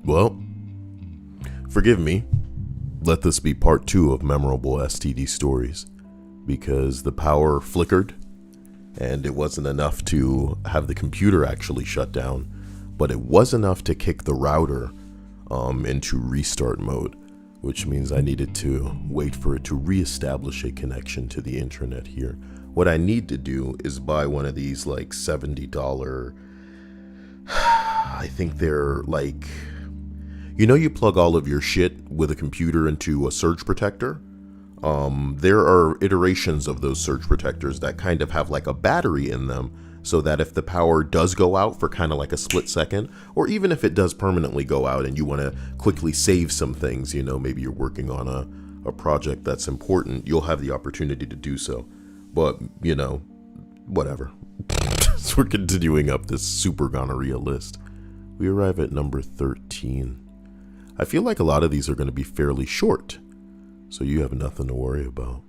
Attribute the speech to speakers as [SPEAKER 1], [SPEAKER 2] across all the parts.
[SPEAKER 1] Well, forgive me. Let this be part 2 of memorable STD stories, because the power flickered and it wasn't enough to have the computer actually shut down, but it was enough to kick the router into restart mode, which means I needed to wait for it to reestablish a connection to the internet here. What I need to do is buy one of these like $70, I think they're like, you plug all of your shit with a computer into a surge protector. There are iterations of those surge protectors that kind of have like a battery in them, so that if the power does go out for kind of like a split second, or even if it does permanently go out and you want to quickly save some things, maybe you're working on a project that's important, you'll have the opportunity to do so. But, whatever. So we're continuing up this super gonorrhea list. We arrive at number 13. I feel like a lot of these are going to be fairly short, so you have nothing to worry about.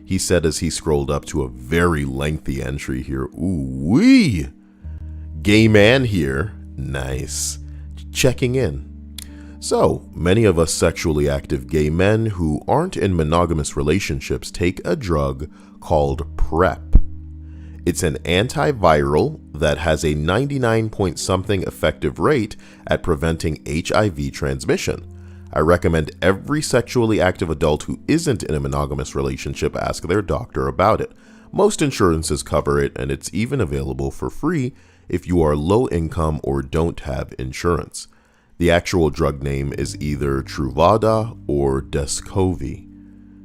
[SPEAKER 1] He said as he scrolled up to a very lengthy entry here. Ooh-wee! Gay man here. Nice. Checking in. So, many of us sexually active gay men who aren't in monogamous relationships take a drug called PrEP. It's an antiviral that has a 99 point something effective rate at preventing HIV transmission. I recommend every sexually active adult who isn't in a monogamous relationship ask their doctor about it. Most insurances cover it, and it's even available for free if you are low income or don't have insurance. The actual drug name is either Truvada or Descovy.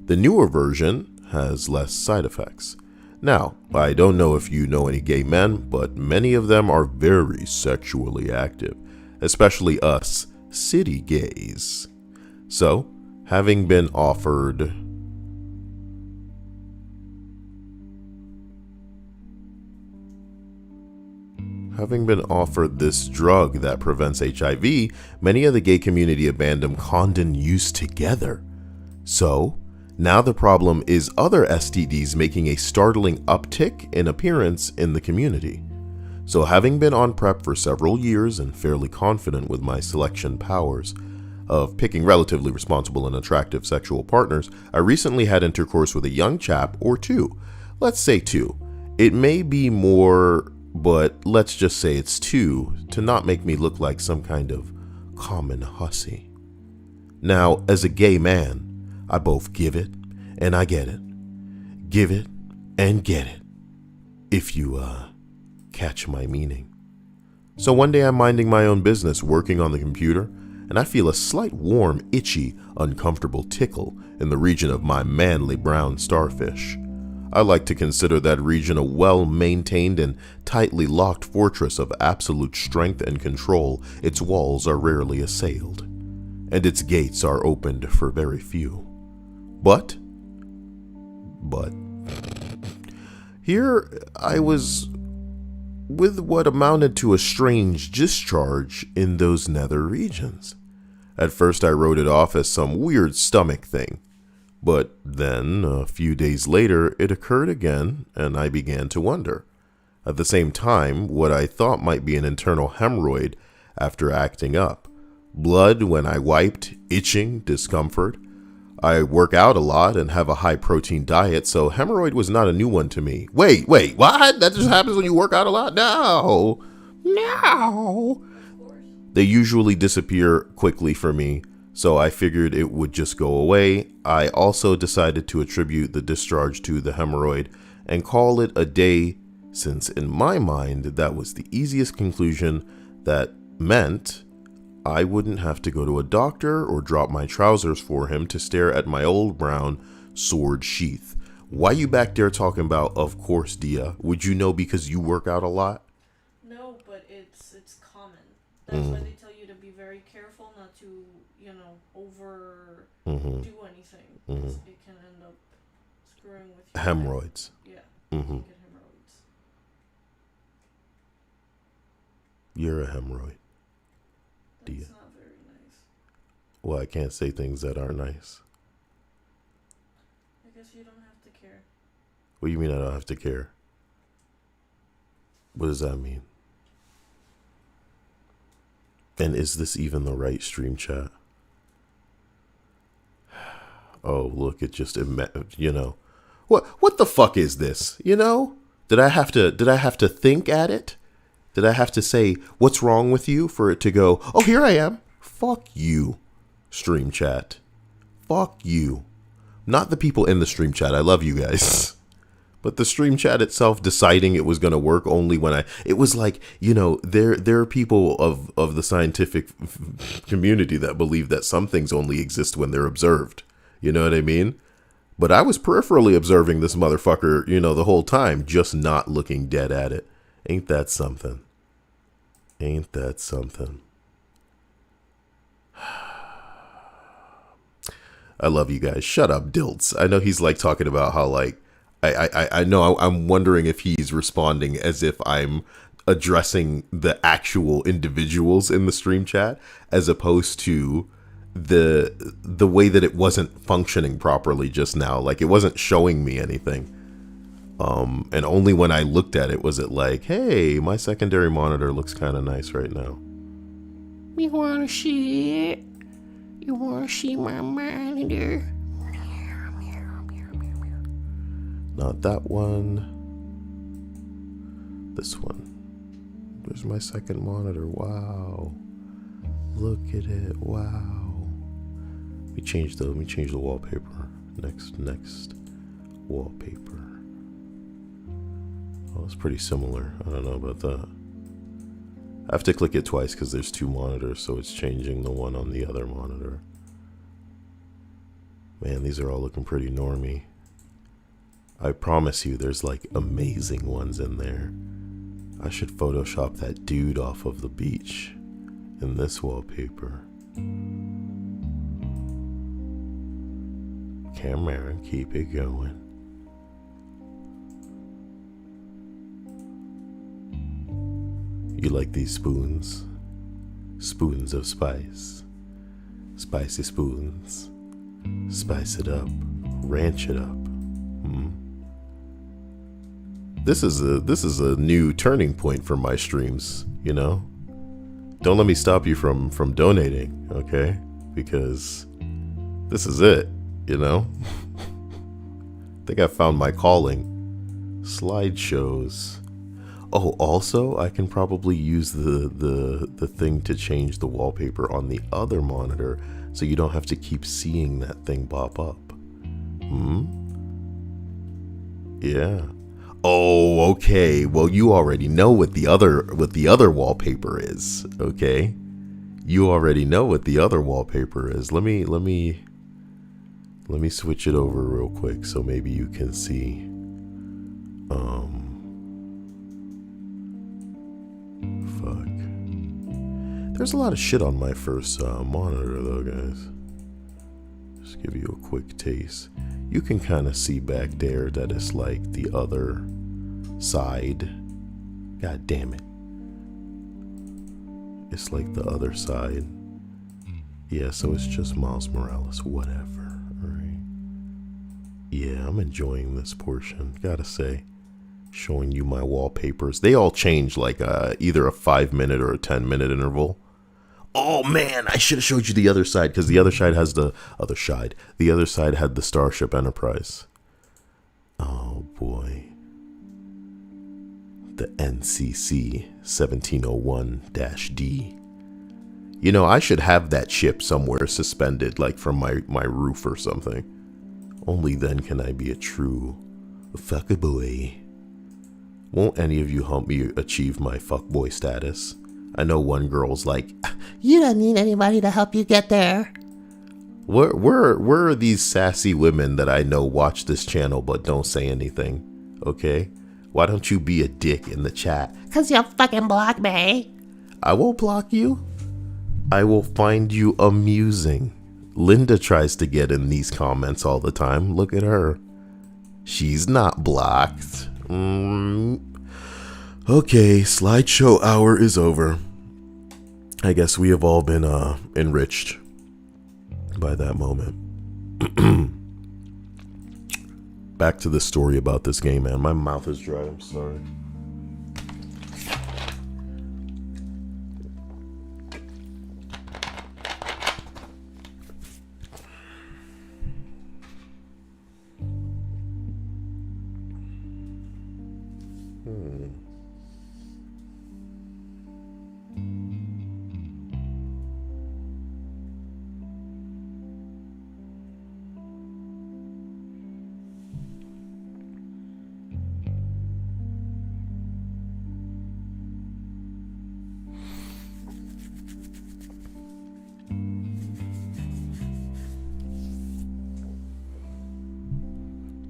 [SPEAKER 1] The newer version has less side effects. Now, I don't know if you know any gay men, but many of them are very sexually active, especially us city gays. So, having been offered this drug that prevents HIV, many of the gay community abandoned condom use together. So, now the problem is other STDs making a startling uptick in appearance in the community. So, having been on PrEP for several years and fairly confident with my selection powers of picking relatively responsible and attractive sexual partners, I recently had intercourse with a young chap or two. Let's say 2. It may be more, but let's just say it's 2 to not make me look like some kind of common hussy. Now, as a gay man, I both give it and I get it. Give it and get it. If you, catch my meaning. So one day I'm minding my own business working on the computer, and I feel a slight warm, itchy, uncomfortable tickle in the region of my manly brown starfish. I like to consider that region a well-maintained and tightly locked fortress of absolute strength and control. Its walls are rarely assailed, and its gates are opened for very few. But, here I was with what amounted to a strange discharge in those nether regions. At first I wrote it off as some weird stomach thing, but then a few days later it occurred again and I began to wonder. At the same time, what I thought might be an internal hemorrhoid after acting up. Blood when I wiped, itching, discomfort. I work out a lot and have a high protein diet, so hemorrhoid was not a new one to me. Wait, what? That just happens when you work out a lot? No. They usually disappear quickly for me, so I figured it would just go away. I also decided to attribute the discharge to the hemorrhoid and call it a day, since in my mind that was the easiest conclusion that meant I wouldn't have to go to a doctor or drop my trousers for him to stare at my old brown sword sheath. Why you back there talking about, of course, Dia? Would you know because you work out a lot?
[SPEAKER 2] No, but it's common. That's why they tell you to be very careful not to, over do anything. It can end up screwing with your
[SPEAKER 1] Hemorrhoids.
[SPEAKER 2] head. Yeah, you can get hemorrhoids.
[SPEAKER 1] You're a hemorrhoid.
[SPEAKER 2] That's not very nice.
[SPEAKER 1] Well, I can't say things that aren't nice.
[SPEAKER 2] I guess you don't have to care.
[SPEAKER 1] What do you mean I don't have to care? What does that mean? And is this even the right stream chat? Oh, look, it just, you know. What the fuck is this? You know? Did I have to think at it? Did I have to say, what's wrong with you for it to go, oh, here I am. Fuck you, stream chat. Fuck you. Not the people in the stream chat. I love you guys. But the stream chat itself deciding it was going to work only when it was like, you know, there are people of the scientific community that believe that some things only exist when they're observed. You know what I mean? But I was peripherally observing this motherfucker, you know, the whole time, just not looking dead at it. Ain't that something? Ain't that something? I love you guys. Shut up, Dilts. I know he's like talking about how like, I know I'm wondering if he's responding as if I'm addressing the actual individuals in the stream chat as opposed to the way that it wasn't functioning properly just now. Like it wasn't showing me anything. And only when I looked at it was it like, hey, my secondary monitor looks kind of nice right now.
[SPEAKER 3] You wanna see it? You wanna see my monitor?
[SPEAKER 1] Not that one. This one. There's my second monitor. Wow. Look at it. Wow. Let me change the wallpaper. Next wallpaper. Oh, it's pretty similar. I don't know about that. I have to click it twice because there's two monitors, so it's changing the one on the other monitor. Man, these are all looking pretty normy. I promise you there's like amazing ones in there. I should Photoshop that dude off of the beach in this wallpaper. Camera, keep it going. You like these spoons? Spoons of spice. Spicy spoons. Spice it up. Ranch it up. This is a new turning point for my streams, you know? Don't let me stop you from donating, okay? Because this is it, you know? I think I found my calling. Slideshows. Oh, also, I can probably use the thing to change the wallpaper on the other monitor so you don't have to keep seeing that thing pop up. Yeah. Oh, okay. Well, you already know what the other wallpaper is, okay? You already know what the other wallpaper is. Let me switch it over real quick so maybe you can see. Fuck. There's a lot of shit on my first monitor though, guys. Just give you a quick taste. You can kind of see back there that it's like the other side. God damn it. It's like the other side. Yeah, so it's just Miles Morales, whatever. Alright. Yeah, I'm enjoying this portion, gotta say. Showing you my wallpapers. They all change like either a 5-minute or a 10-minute interval. Oh man, I should have showed you the other side because the other side has the other side. The other side had the Starship Enterprise. Oh boy. The NCC 1701-D. You know, I should have that ship somewhere suspended, like from my roof or something. Only then can I be a true fuckboy. Won't any of you help me achieve my fuckboy status? I know one girl's like,
[SPEAKER 3] You don't need anybody to help you get there.
[SPEAKER 1] where are these sassy women that I know watch this channel but don't say anything? Okay? Why don't you be a dick in the chat?
[SPEAKER 3] 'Cause you'll fucking block me.
[SPEAKER 1] I won't block you. I will find you amusing. Linda tries to get in these comments all the time. Look at her. She's not blocked. Okay, slideshow hour is over. I guess we have all been enriched by that moment. Back to the story about this game, man. My mouth is dry. I'm sorry.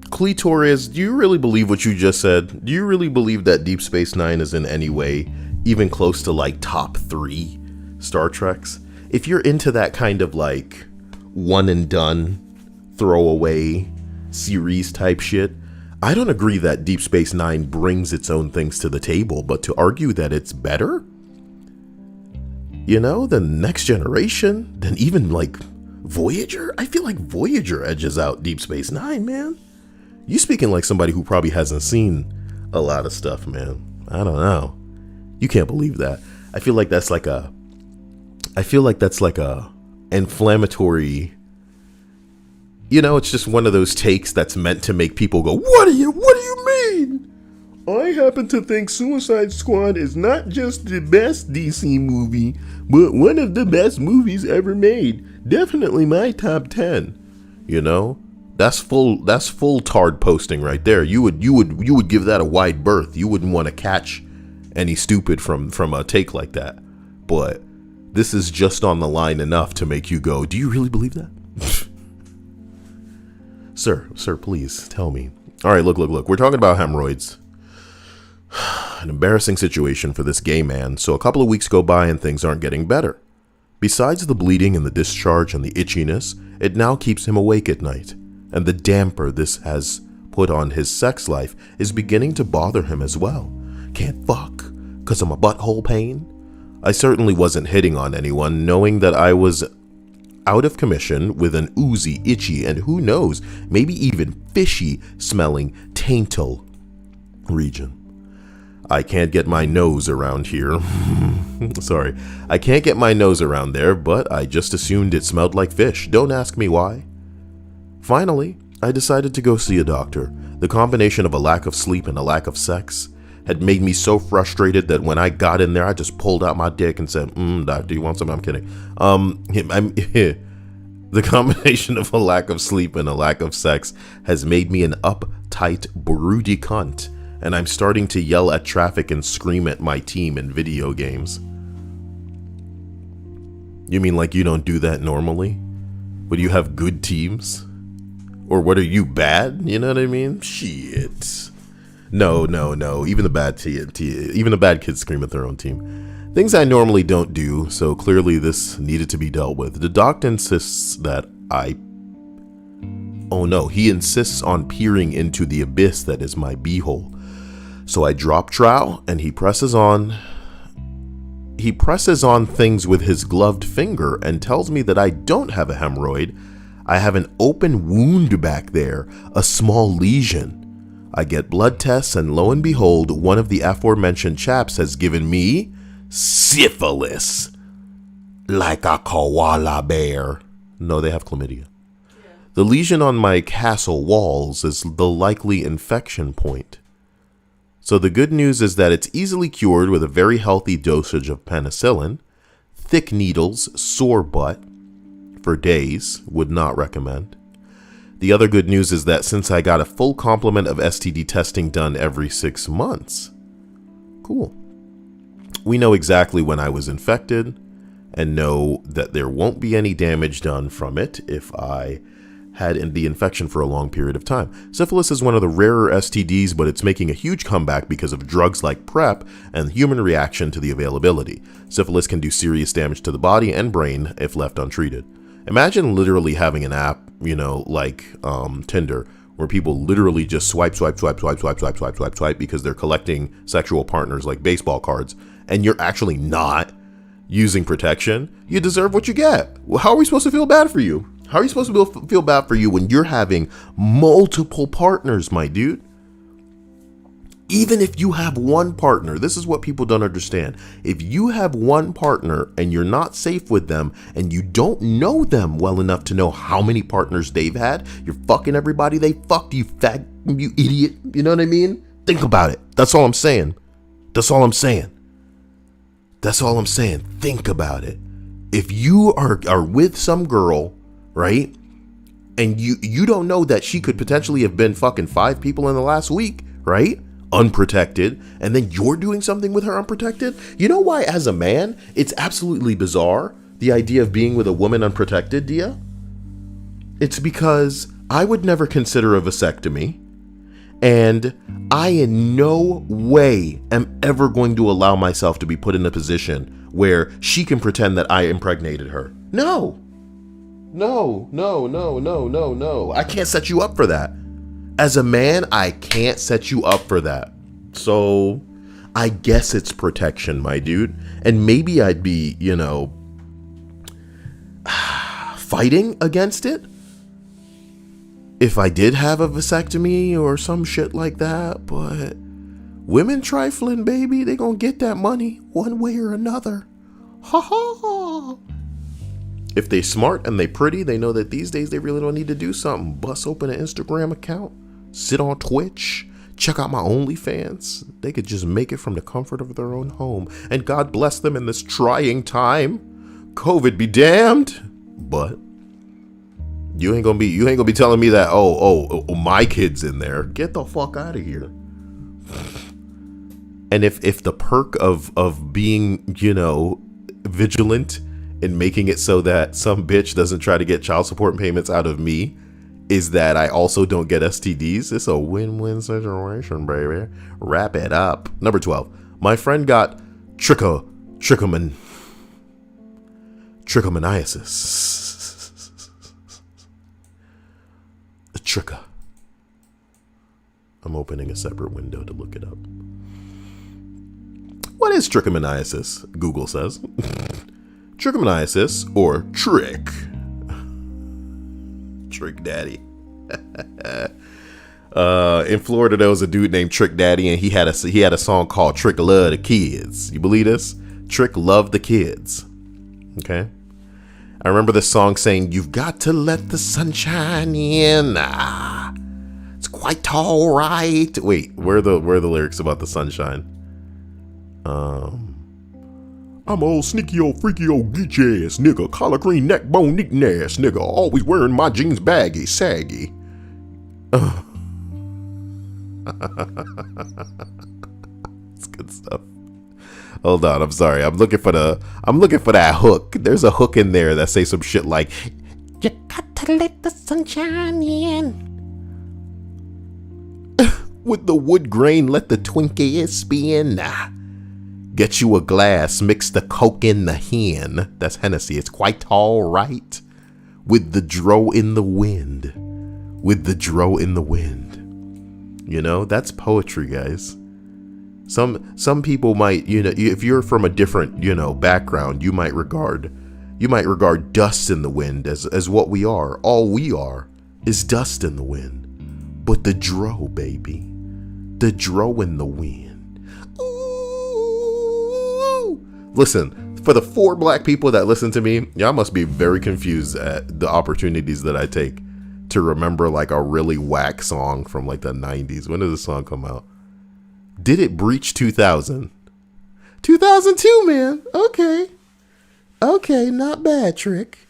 [SPEAKER 1] Clitoris, do you really believe what you just said? Do you really believe that Deep Space Nine is in any way even close to like top 3 Star Treks? If you're into that kind of like one and done, throwaway series type shit, I don't agree that Deep Space Nine brings its own things to the table, but to argue that it's better, you know, than Next Generation, than even like Voyager, I feel like Voyager edges out Deep Space Nine, man. You speaking like somebody who probably hasn't seen a lot of stuff, man. I don't know. You can't believe that. I feel like that's like a inflammatory, you know, it's just one of those takes that's meant to make people go, what do you mean? I happen to think Suicide Squad is not just the best DC movie, but one of the best movies ever made. Definitely my top 10. You know? That's full tard posting right there. You would give that a wide berth. You wouldn't want to catch any stupid from a take like that. But this is just on the line enough to make you go, do you really believe that? Sir, please tell me. All right, look. We're talking about hemorrhoids. An embarrassing situation for this gay man. So a couple of weeks go by and things aren't getting better. Besides the bleeding and the discharge and the itchiness, it now keeps him awake at night. And the damper this has put on his sex life is beginning to bother him as well. Can't fuck, 'cause of my butthole pain? I certainly wasn't hitting on anyone, knowing that I was out of commission with an oozy, itchy, and who knows, maybe even fishy smelling taintal region. I can't get my nose around here. Sorry, I can't get my nose around there, but I just assumed it smelled like fish. Don't ask me why. Finally, I decided to go see a doctor. The combination of a lack of sleep and a lack of sex had made me so frustrated that when I got in there, I just pulled out my dick and said, doctor, you want something? I'm kidding. The combination of a lack of sleep and a lack of sex has made me an uptight, broody cunt, and I'm starting to yell at traffic and scream at my team in video games. You mean like you don't do that normally? Would you have good teams? Or what, are you bad? You know what I mean? Shit. No. Even the bad kids scream at their own team. Things I normally don't do, so clearly this needed to be dealt with. The doctor insists that he insists on peering into the abyss that is my beehole. So I drop trowel and he presses on things with his gloved finger and tells me that I don't have a hemorrhoid. I have an open wound back there, a small lesion. I get blood tests and lo and behold, one of the aforementioned chaps has given me syphilis. Like a koala bear. No, they have chlamydia. Yeah. The lesion on my castle walls is the likely infection point. So the good news is that it's easily cured with a very healthy dosage of penicillin, thick needles, sore butt, for days, would not recommend. The other good news is that since I got a full complement of STD testing done every 6 months, cool. We know exactly when I was infected and know that there won't be any damage done from it if I had the infection for a long period of time. Syphilis is one of the rarer STDs, but it's making a huge comeback because of drugs like PrEP and human reaction to the availability. Syphilis can do serious damage to the body and brain if left untreated. Imagine literally having an app, like Tinder, where people literally just swipe because they're collecting sexual partners like baseball cards, and you're actually not using protection. You deserve what you get. Well, how are we supposed to feel bad for you? How are you supposed to feel bad for you when you're having multiple partners, my dude? Even if you have one partner, this is what people don't understand. If you have one partner and you're not safe with them and you don't know them well enough to know how many partners they've had, you're fucking everybody they fucked, you idiot. You know what I mean? Think about it. That's all I'm saying. That's all I'm saying. That's all I'm saying. Think about it. If you are with some girl, right? And you don't know that she could potentially have been fucking 5 people in the last week, right? Unprotected. And then you're doing something with her unprotected. You know why, as a man, it's absolutely bizarre, the idea of being with a woman unprotected, Dia? It's because I would never consider a vasectomy. And I in no way am ever going to allow myself to be put in a position where she can pretend that I impregnated her. No. I can't set you up for that. As a man, I can't set you up for that. So I guess it's protection, my dude. And maybe I'd be, fighting against it if I did have a vasectomy or some shit like that, but women trifling, baby, they gonna get that money one way or another. Ha ha. If they smart and they pretty, they know that these days they really don't need to do something. Bust open an Instagram account, sit on Twitch, check out my OnlyFans. They could just make it from the comfort of their own home. And God bless them in this trying time. COVID be damned. But you ain't gonna be telling me that, oh, my kid's in there. Get the fuck out of here. And if the perk of being, vigilant and making it so that some bitch doesn't try to get child support payments out of me is that I also don't get STDs, it's a win-win situation, baby. Wrap it up. Number 12. My friend got trichomoniasis. A tricha. I'm opening a separate window to look it up. What is trichomoniasis? Google says. Trichomoniasis, or trick daddy. In Florida, there was a dude named Trick Daddy, and he had a song called Trick Love the Kids. You believe this? Trick loved the kids. Okay. I remember this song saying, "You've got to let the sunshine in. It's quite all right." Wait, where are the lyrics about the sunshine? I'm old sneaky old freaky old geeky ass nigga, collar green neck bone eating ass nigga, always wearing my jeans baggy, saggy. It's good stuff. Hold on, I'm sorry. I'm looking for that hook. There's a hook in there that says some shit like, "You got to let the sunshine in." With the wood grain, let the Twinkie spin. Get you a glass, mix the Coke in the hen. That's Hennessy. It's quite all right. With the dro in the wind. With the dro in the wind. That's poetry, guys. Some people might, if you're from a different, background, you might regard dust in the wind as what we are. All we are is dust in the wind. But the dro, baby. The dro in the wind. Listen, for the 4 black people that listen to me, y'all must be very confused at the opportunities that I take to remember like a really whack song from like the 90s. When did the song come out? Did it breach 2000? 2002, man. Okay, not bad, Trick.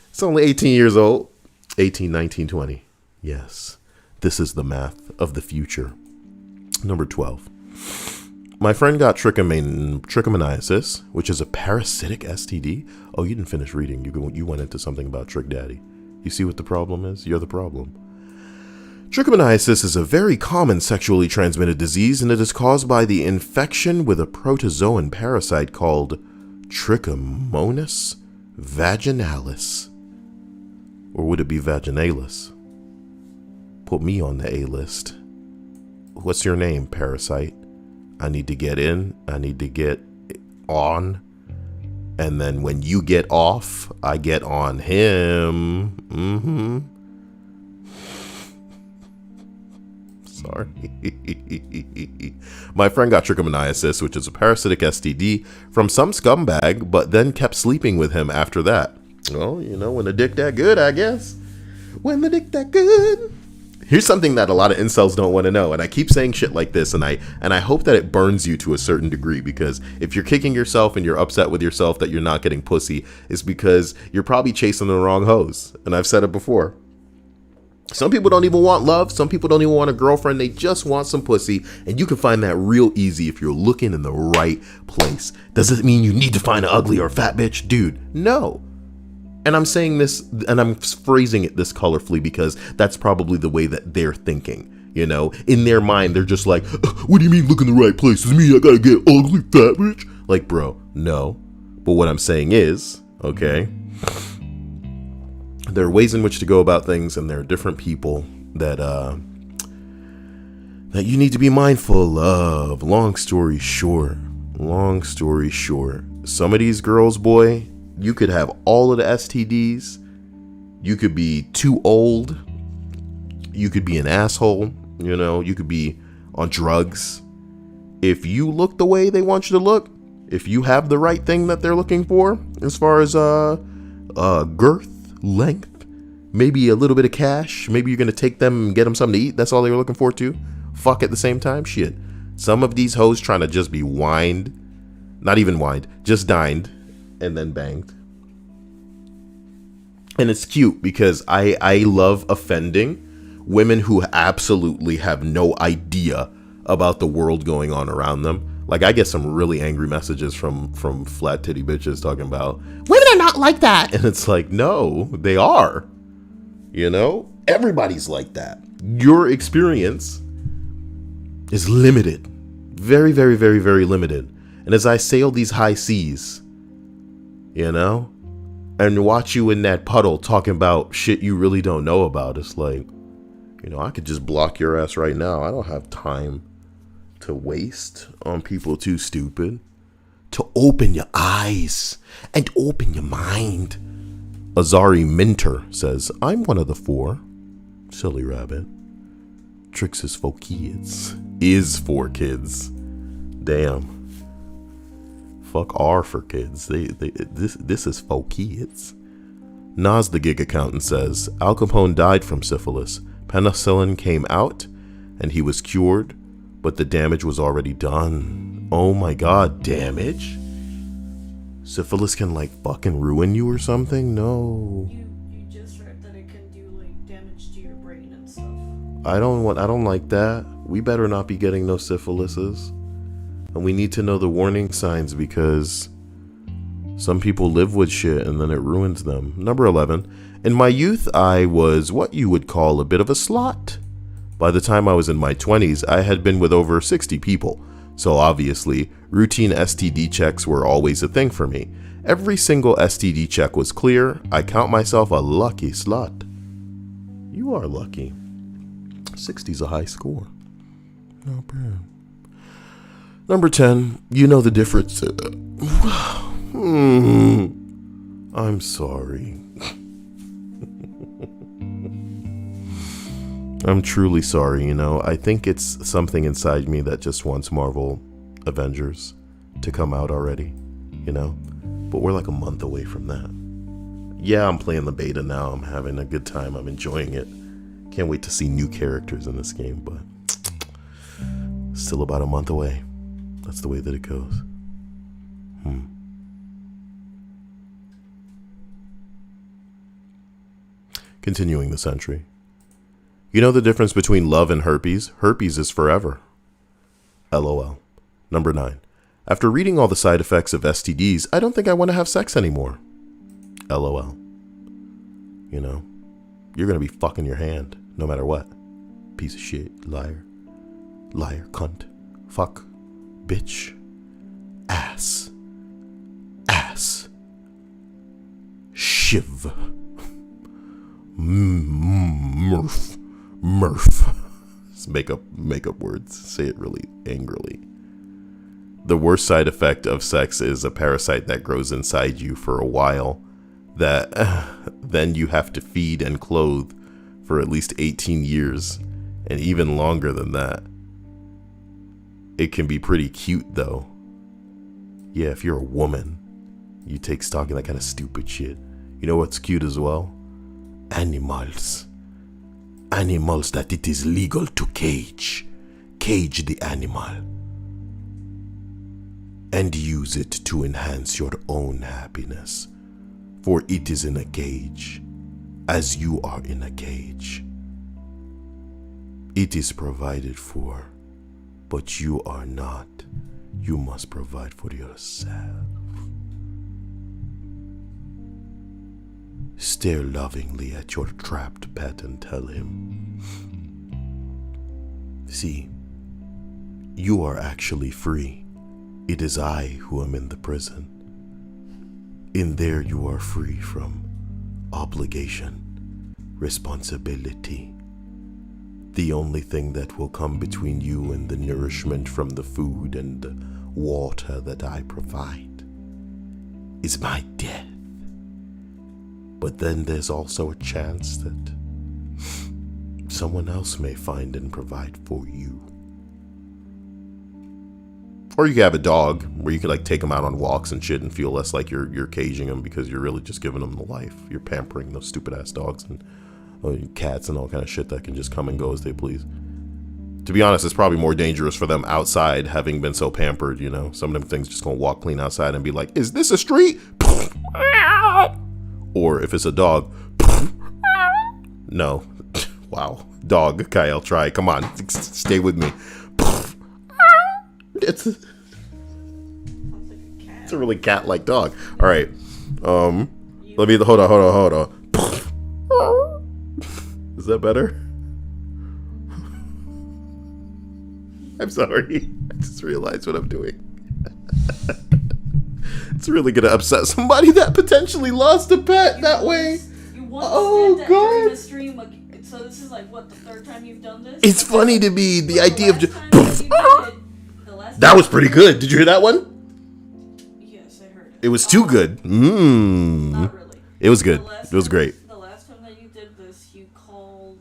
[SPEAKER 1] It's only 18 years old. 18, 19, 20. Yes, this is the math of the future. Number 12. My friend got trichomoniasis, which is a parasitic STD. Oh, you didn't finish reading. You went into something about Trick Daddy. You see what the problem is? You're the problem. Trichomoniasis is a very common sexually transmitted disease, and it is caused by the infection with a protozoan parasite called Trichomonas vaginalis. Or would it be vaginalis? Put me on the A-list. What's your name, parasite? I need to get in, I need to get on, and then when you get off, I get on him. Sorry. My friend got trichomoniasis, which is a parasitic STD, from some scumbag, but then kept sleeping with him after that. Well, when the dick that good, I guess. When the dick that good. Here's something that a lot of incels don't want to know, and I keep saying shit like this, and I hope that it burns you to a certain degree, because if you're kicking yourself and you're upset with yourself that you're not getting pussy, it's because you're probably chasing the wrong hoes. And I've said it before. Some people don't even want love. Some people don't even want a girlfriend. They just want some pussy, and you can find that real easy if you're looking in the right place. Does it mean you need to find an ugly or a fat bitch? Dude, no. And I'm saying this, and I'm phrasing it this colorfully because that's probably the way that they're thinking. You know, in their mind, they're just like, what do you mean look in the right place? Does it mean I gotta get ugly fat bitch? Like, bro, no. But what I'm saying is, okay, there are ways in which to go about things, and there are different people that you need to be mindful of. Long story short, some of these girls, boy, you could have all of the STDs. You could be too old. You could be an asshole. You know, you could be on drugs. If you look the way they want you to look, if you have the right thing that they're looking for, as far as girth, length, maybe a little bit of cash, maybe you're going to take them and get them something to eat. That's all they were looking for too. Fuck at the same time. Shit. Some of these hoes trying to just be wined. Not even wined. Just dined. And then banged. And it's cute because I love offending women who absolutely have no idea about the world going on around them. Like, I get some really angry messages from flat titty bitches talking about women are not like that. And it's like, no, they are. You know, everybody's like that. Your experience is limited. Very, very, very, very limited. And as I sail these high seas, you know, and watch you in that puddle talking about shit you really don't know about, it's like, you know, I could just block your ass right now. I don't have time to waste on people too stupid. To open your eyes and open your mind. Azari Minter says, I'm one of the 4. Silly rabbit. Tricks is for kids. Is for kids. Damn. Fuck R for kids. This is for kids. Nas the gig accountant says, Al Capone died from syphilis. Penicillin came out and he was cured, but the damage was already done. Oh my god, damage? Syphilis can like fucking ruin you or something? No.
[SPEAKER 2] You just read that it can do like damage to your brain and stuff.
[SPEAKER 1] I don't like that. We better not be getting no syphilises. And we need to know the warning signs because some people live with shit and then it ruins them. Number 11. In my youth, I was what you would call a bit of a slut. By the time I was in my 20s, I had been with over 60 people. So obviously, routine STD checks were always a thing for me. Every single STD check was clear. I count myself a lucky slut. You are lucky. 60's a high score. Not bad. Number 10, you know the difference. I'm sorry. I'm truly sorry, you know. I think it's something inside me that just wants Marvel Avengers to come out already, you know. But we're like a month away from that. Yeah, I'm playing the beta now. I'm having a good time. I'm enjoying it. Can't wait to see new characters in this game, but still about a month away. That's the way that it goes. Continuing the century. You know the difference between love and herpes? Herpes is forever. LOL. Number 9. After reading all the side effects of STDs, I don't think I want to have sex anymore. LOL. You know, you're going to be fucking your hand, no matter what. Piece of shit. Liar. Liar. Cunt. Fuck. Bitch. Ass. Ass. Shiv. Murph. Make up words. Say it really angrily. The worst side effect of sex is a parasite that grows inside you for a while that then you have to feed and clothe for at least 18 years and even longer than that. It can be pretty cute though. Yeah, if you're a woman, you take stock in that kind of stupid shit. You know what's cute as well? Animals. animals that it is legal to cage. Cage the animal. And use it to enhance your own happiness. For it is in a cage, as you are in a cage. It is provided for, but you are not. You must provide for yourself. Stare lovingly at your trapped pet and tell him, see, you are actually free. It is I who am in the prison. In there you are free from obligation, responsibility. The only thing that will come between you and the nourishment from the food and the water that I provide is my death. But then there's also a chance that someone else may find and provide for you. Or you could have a dog where you could like take them out on walks and shit and feel less like you're caging them because you're really just giving them the life. You're pampering those stupid ass dogs and cats and all kind of shit that can just come and go as they please. To be honest, it's probably more dangerous for them outside having been so pampered, you know. Some of them things just gonna walk clean outside and be like, is this a street? Or if it's a dog, no. Wow. Dog. Okay, I'll try. Come on. Stay with me. It's a really cat-like dog. All right. Let me hold on. Is that better? I'm sorry. I just realized what I'm doing. It's really gonna upset somebody that potentially lost a pet that way.
[SPEAKER 2] You once did that during the stream. Like, so this is like what, the third time you've done this?
[SPEAKER 1] It's funny to me, the idea of just.
[SPEAKER 2] That
[SPEAKER 1] was pretty good. Did you hear that one?
[SPEAKER 2] Yes, I heard it.
[SPEAKER 1] It was too good.
[SPEAKER 2] Not really.
[SPEAKER 1] It was good. It was great.
[SPEAKER 2] The last time that you did this, you called.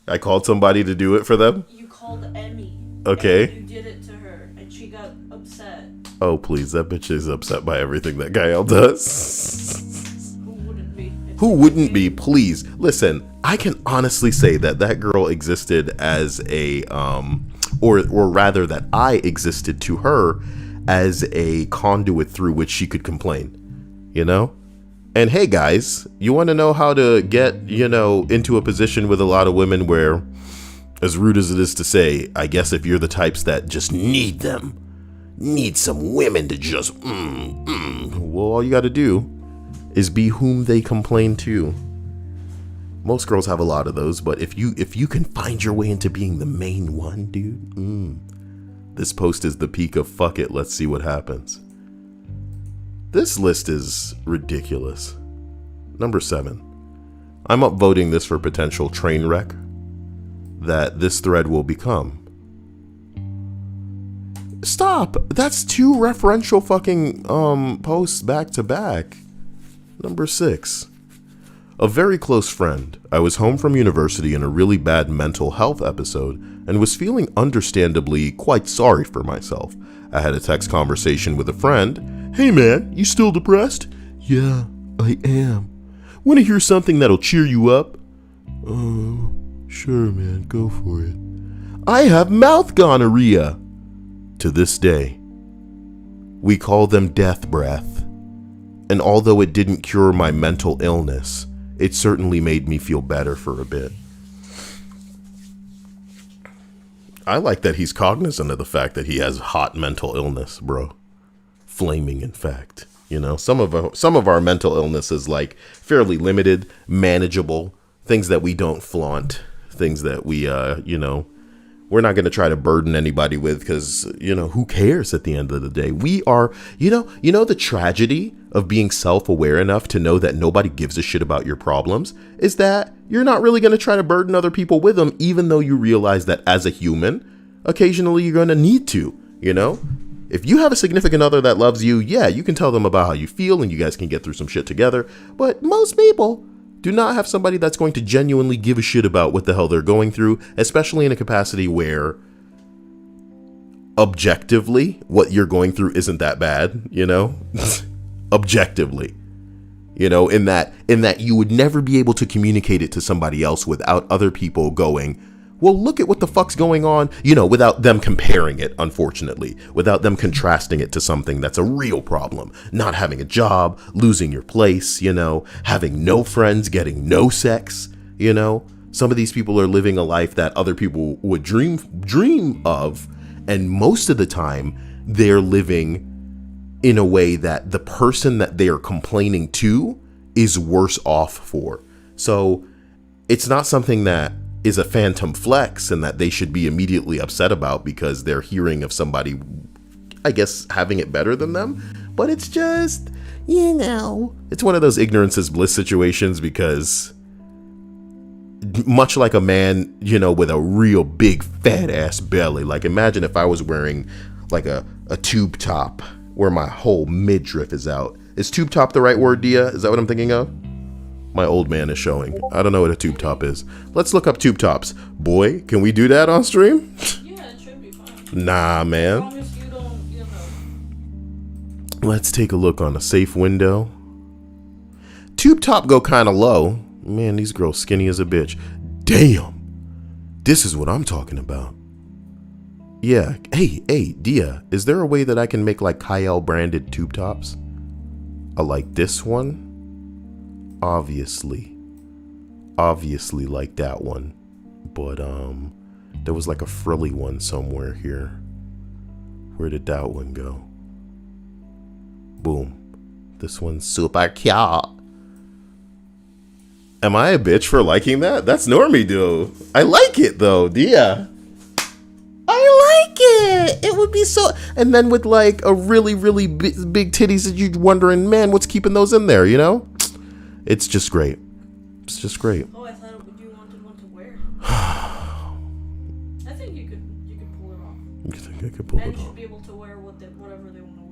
[SPEAKER 1] I called somebody to do it for them.
[SPEAKER 2] You called Emmy.
[SPEAKER 1] Okay.
[SPEAKER 2] And you did it to her, and she got upset.
[SPEAKER 1] Oh please, that bitch is upset by everything that Gael does.
[SPEAKER 2] Who wouldn't be?
[SPEAKER 1] Who wouldn't be? Please listen. I can honestly say that girl existed as a or rather that I existed to her as a conduit through which she could complain, you know? And hey guys, you want to know how to get, you know, into a position with a lot of women where, as rude as it is to say, I guess if you're the types that just need some women to just, well, all you got to do is be whom they complain to. Most girls have a lot of those, but if you can find your way into being the main one, dude, this post is the peak of fuck it, let's see what happens. This list is ridiculous. Number 7. I'm upvoting this for potential train wreck that this thread will become. Stop! That's 2 referential fucking posts back to back. Number 6. A very close friend. I was home from university in a really bad mental health episode and was feeling understandably quite sorry for myself. I had a text conversation with a friend. Hey man, you still depressed? Yeah, I am. Want to hear something that'll cheer you up? Oh, sure man, go for it. I have mouth gonorrhea. To this day, we call them death breath. And although it didn't cure my mental illness, it certainly made me feel better for a bit. I like that he's cognizant of the fact that he has hot mental illness, bro. Flaming, in fact. You know, some of our mental illness is like fairly limited, manageable, things that we don't flaunt, things that we, we're not going to try to burden anybody with because, who cares at the end of the day? We are, the tragedy of being self-aware enough to know that nobody gives a shit about your problems is that you're not really going to try to burden other people with them, even though you realize that as a human, occasionally you're going to need to, If you have a significant other that loves you, yeah, you can tell them about how you feel and you guys can get through some shit together. But most people do not have somebody that's going to genuinely give a shit about what the hell they're going through, especially in a capacity where objectively what you're going through isn't that bad, Objectively, in that you would never be able to communicate it to somebody else without other people going, well, look at what the fuck's going on, without them comparing it, unfortunately, without them contrasting it to something that's a real problem. Not having a job, losing your place, having no friends, getting no sex, Some of these people are living a life that other people would dream of, and most of the time they're living in a way that the person that they are complaining to is worse off for. So it's not something that is a phantom flex and that they should be immediately upset about because they're hearing of somebody, I guess, having it better than them. But it's just, it's one of those ignorance is bliss situations, because much like a man, with a real big fat ass belly, like imagine if I was wearing like a tube top where my whole midriff is out. Is tube top the right word, Dia? Is that what I'm thinking of? My old man is showing. I don't know what a tube top is. Let's look up tube tops. Boy, can we do that on stream?
[SPEAKER 2] Yeah, it should be fine.
[SPEAKER 1] Nah, man.
[SPEAKER 2] As long as you don't,
[SPEAKER 1] Let's take a look on a safe window. Tube top go kind of low. Man, these girls skinny as a bitch. Damn. This is what I'm talking about. Yeah. Hey, Dia, is there a way that I can make like Kyle branded tube tops? I like this one. Obviously like that one, but there was like a frilly one somewhere here. Where did that one go? Boom. This one's super cute. Am I a bitch for liking that? That's normie, dude. I like it though. Yeah, I like it. It would be so, and then with like a really big titties that you're wondering, man, what's keeping those in there, It's just great. It's just great.
[SPEAKER 2] Oh, I thought you wanted one to wear. I think you could pull it off.
[SPEAKER 1] You think I could pull it
[SPEAKER 2] Men
[SPEAKER 1] off?
[SPEAKER 2] should be able to wear whatever they want to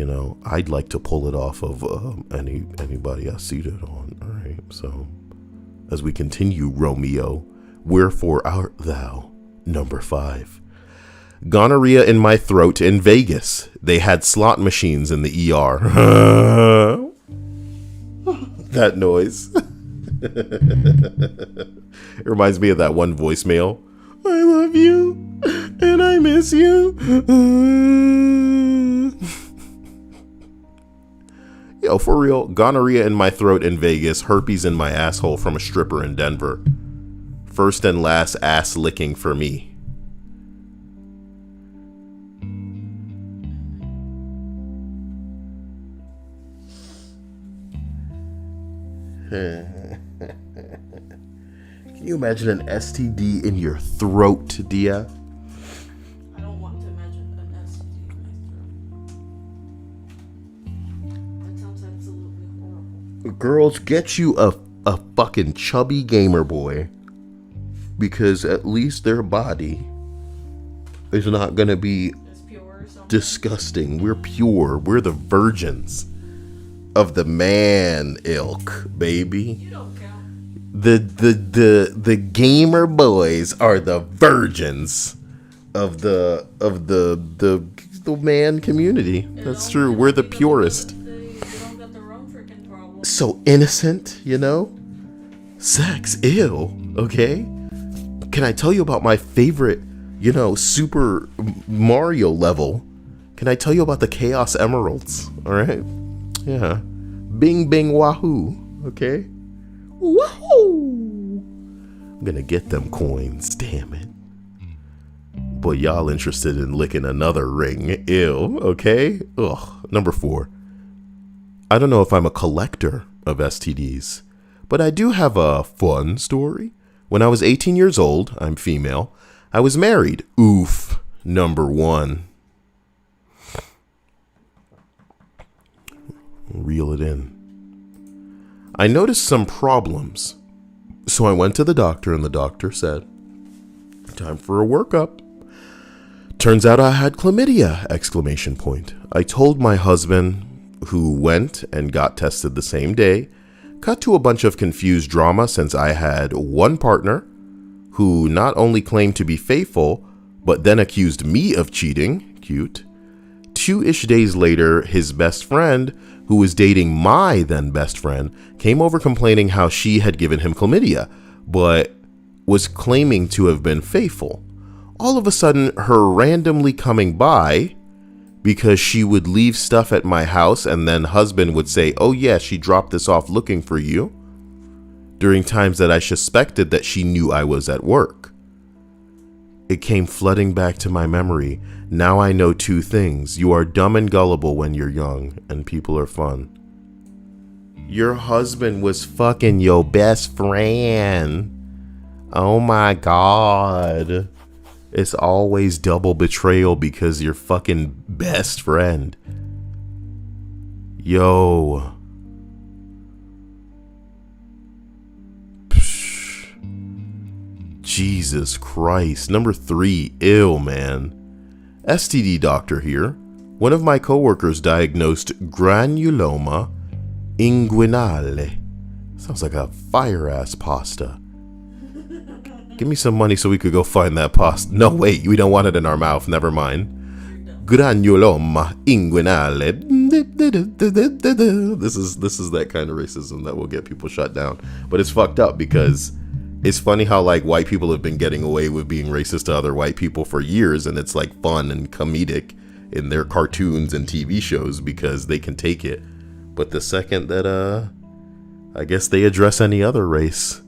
[SPEAKER 2] wear.
[SPEAKER 1] I'd like to pull it off of anybody I see it on. All right. So, as we continue, Romeo, wherefore art thou? Number 5. Gonorrhea in my throat in Vegas. They had slot machines in the ER. That noise. It reminds me of that one voicemail. I love you and I miss you. Yo, for real, gonorrhea in my throat in Vegas, herpes in my asshole from a stripper in Denver. First and last ass licking for me. Can you imagine an STD in your throat, Dia?
[SPEAKER 2] I don't want to imagine an STD in my throat. That sounds absolutely horrible.
[SPEAKER 1] Girls, get you a fucking chubby gamer boy, because at least their body is not gonna be disgusting. We're pure. We're the virgins of the man ilk, baby.
[SPEAKER 2] You don't count.
[SPEAKER 1] The gamer boys are the virgins of the man community. That's true. We're the purest.
[SPEAKER 2] They don't got their own freaking problem.
[SPEAKER 1] So innocent, Sex, ew. Okay. Can I tell you about my favorite, Super Mario level? Can I tell you about the Chaos Emeralds? All right. Yeah. Bing, bing, wahoo. Okay. Wahoo. I'm gonna get them coins. Damn it. But y'all interested in licking another ring. Ew. Okay. Ugh. Number 4. I don't know if I'm a collector of STDs, but I do have a fun story. When I was 18 years old, I'm female, I was married. Oof. Number 1. Reel it in. I noticed some problems, so I went to the doctor, and the doctor said, time for a workup. Turns out I had chlamydia! ! I told my husband, who went and got tested the same day. Cut to a bunch of confused drama, since I had one partner who not only claimed to be faithful, but then accused me of cheating. Cute. 2-ish days later, his best friend, who was dating my then best friend, came over complaining how she had given him chlamydia, but was claiming to have been faithful. All of a sudden, her randomly coming by, because she would leave stuff at my house and then husband would say, oh yeah, she dropped this off looking for you, during times that I suspected that she knew I was at work. It came flooding back to my memory. Now I know 2 things. You are dumb and gullible when you're young, and people are fun. Your husband was fucking your best friend. Oh my God. It's always double betrayal because you're fucking best friend. Yo. Psh. Jesus Christ. Number 3, ill, man. STD doctor here. One of my coworkers diagnosed granuloma inguinale. Sounds like a fire-ass pasta. Give me some money so we could go find that pasta. No, wait, we don't want it in our mouth. Never mind. Granuloma inguinale. This is that kind of racism that will get people shut down. But it's fucked up because it's funny how like white people have been getting away with being racist to other white people for years, and it's like fun and comedic in their cartoons and TV shows because they can take it. But the second that I guess they address any other race,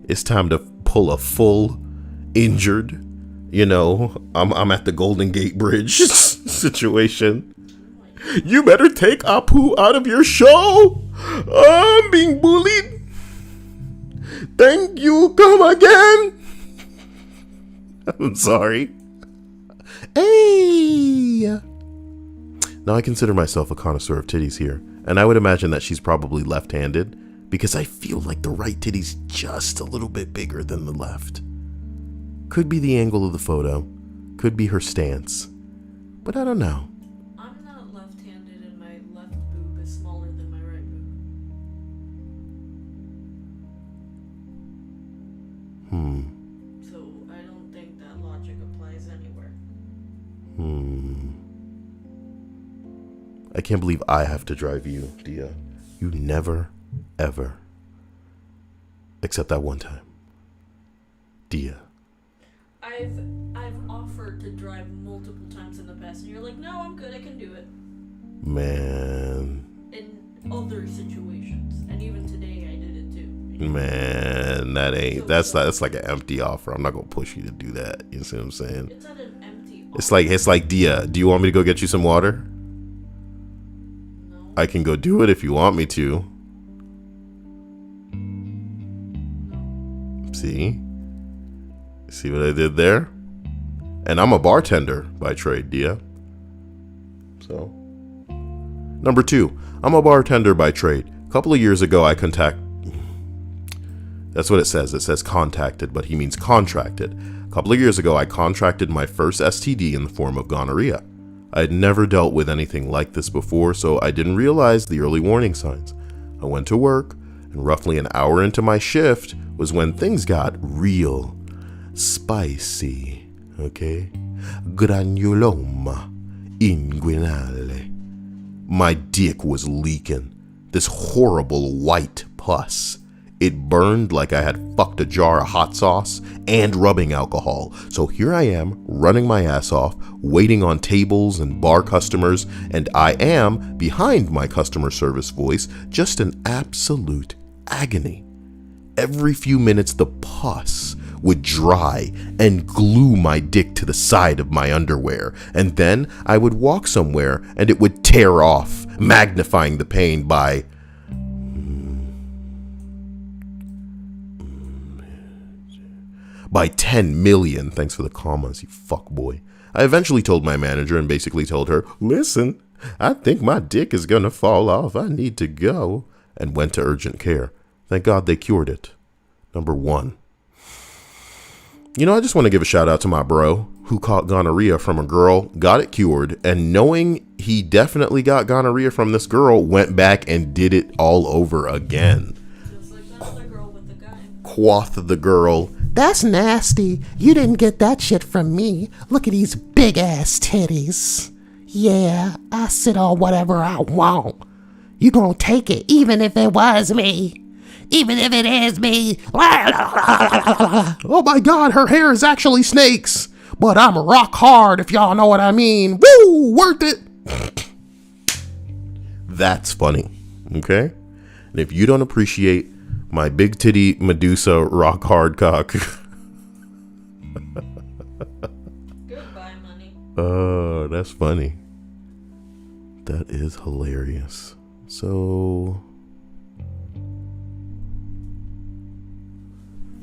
[SPEAKER 1] it's time to pull a full injured, I'm at the Golden Gate Bridge situation. You better take Apu out of your show. I'm being bullied. Thank you. Come again. I'm sorry. Hey. Now I consider myself a connoisseur of titties here, and I would imagine that she's probably left-handed because I feel like the right titty's just a little bit bigger than the left. Could be the angle of the photo, could be her stance, but I don't know.
[SPEAKER 2] I'm not left-handed and my left boob is smaller than my right boob. So I don't think that logic applies anywhere.
[SPEAKER 1] I can't believe I have to drive you, Dia. You never, ever. Except that one time. Dia.
[SPEAKER 2] I've offered to drive multiple times in the past, and you're like, no, I'm good, I can do it.
[SPEAKER 1] Man.
[SPEAKER 2] In other situations, and even today I did it too.
[SPEAKER 1] Man, that's like an empty offer. I'm not gonna push you to do that. You see what I'm saying?
[SPEAKER 2] It's not an empty offer.
[SPEAKER 1] It's like Dia. Do you want me to go get you some water?
[SPEAKER 2] No.
[SPEAKER 1] I can go do it if you want me to.
[SPEAKER 2] No.
[SPEAKER 1] See what I did there? And I'm a bartender by trade, Dia. So, number 2, I'm a bartender by trade. A couple of years ago, that's what it says. It says contacted, but he means contracted. A couple of years ago, I contracted my first STD in the form of gonorrhea. I had never dealt with anything like this before, so I didn't realize the early warning signs. I went to work, and roughly an hour into my shift was when things got real spicy, okay? Granuloma inguinale. My dick was leaking. This horrible white pus. It burned like I had fucked a jar of hot sauce and rubbing alcohol. So here I am, running my ass off, waiting on tables and bar customers, and I am, behind my customer service voice, just an absolute agony. Every few minutes the pus would dry and glue my dick to the side of my underwear, and then I would walk somewhere and it would tear off, magnifying the pain by 10 million. Thanks for the commas, you fuckboy. I eventually told my manager and basically told her, listen, I think my dick is gonna fall off. I need to go. And went to urgent care. Thank God they cured it. Number 1. I just want to give a shout out to my bro who caught gonorrhea from a girl, got it cured, and knowing he definitely got gonorrhea from this girl, went back and did it all over again.
[SPEAKER 2] Just like that other girl with the guy.
[SPEAKER 1] Quoth the girl.
[SPEAKER 3] That's nasty. You didn't get that shit from me. Look at these big ass titties. Yeah, I sit on whatever I want. You gonna take it even if it was me. Even if it is me.
[SPEAKER 1] Oh my god, her hair is actually snakes. But I'm rock hard, if y'all know what I mean. Woo, worth it. That's funny, okay? And if you don't appreciate my big titty Medusa rock hard cock.
[SPEAKER 2] Goodbye, money.
[SPEAKER 1] Oh, that's funny. That is hilarious. So,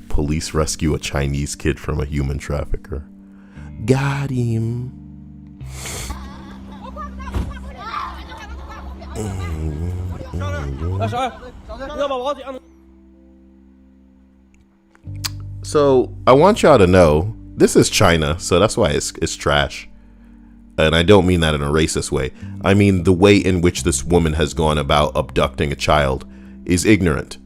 [SPEAKER 1] police rescue a Chinese kid from a human trafficker. Got him. So I want y'all to know this is China, so that's why it's trash. And I don't mean that in a racist way. I mean the way in which this woman has gone about abducting a child is ignorant.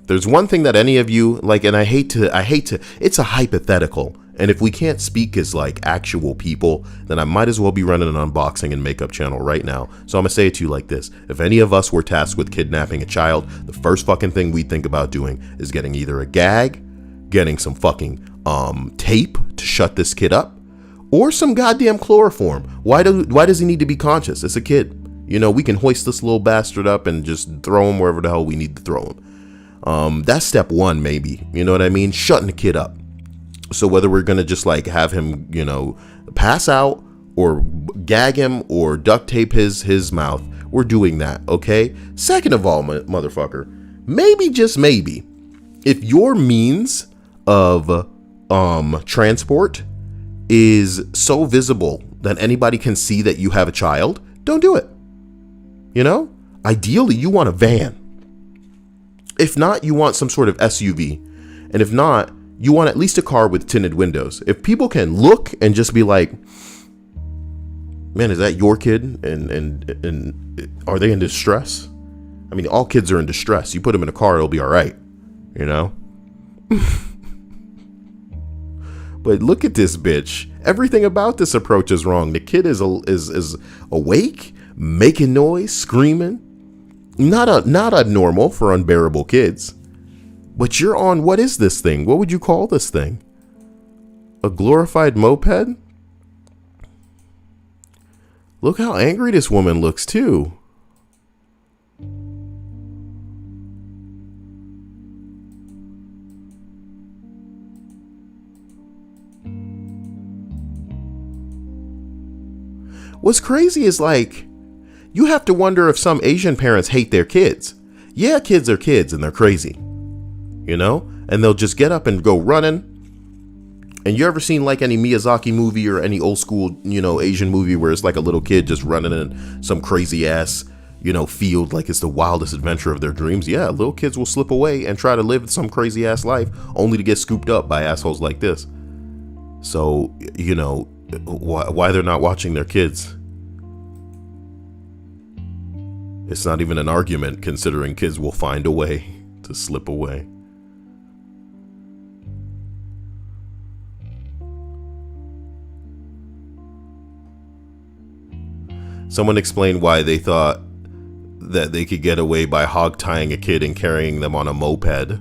[SPEAKER 1] There's one thing that any of you like, and I hate to, it's a hypothetical. And if we can't speak as like actual people, then I might as well be running an unboxing and makeup channel right now. So I'm gonna say it to you like this. If any of us were tasked with kidnapping a child, the first fucking thing we think about doing is getting either a gag, getting some fucking tape to shut this kid up, or some goddamn chloroform. Why does he need to be conscious? It's a kid. You know, we can hoist this little bastard up and just throw him wherever the hell we need to throw him. That's step one, maybe. You know what I mean? Shutting the kid up. So whether we're going to just like have him, you know, pass out or gag him or duct tape his mouth, we're doing that, okay? Second of all, motherfucker, maybe, just maybe, if your means of transport is so visible that anybody can see that you have a child, don't do it. You know, ideally you want a van. If not, you want some sort of SUV. And if not, you want at least a car with tinted windows. If people can look and just be like, man, is that your kid? And are they in distress? I mean, all kids are in distress. You put them in a car, it'll be all right. You know? But look at this bitch. Everything about this approach is wrong. The kid is awake, making noise, screaming. Not abnormal for unbearable kids. But you're on, what is this thing? What would you call this thing? A glorified moped? Look how angry this woman looks too. What's crazy is like, you have to wonder if some Asian parents hate their kids. Yeah, kids are kids and they're crazy. You know? And they'll just get up and go running. And you ever seen like any Miyazaki movie or any old school, you know, Asian movie where it's like a little kid just running in some crazy ass, you know, field like it's the wildest adventure of their dreams? Yeah, little kids will slip away and try to live some crazy ass life only to get scooped up by assholes like this. So, you know, why they're not watching their kids? It's not even an argument, considering kids will find a way to slip away. Someone explained why they thought that they could get away by hog tying a kid and carrying them on a moped,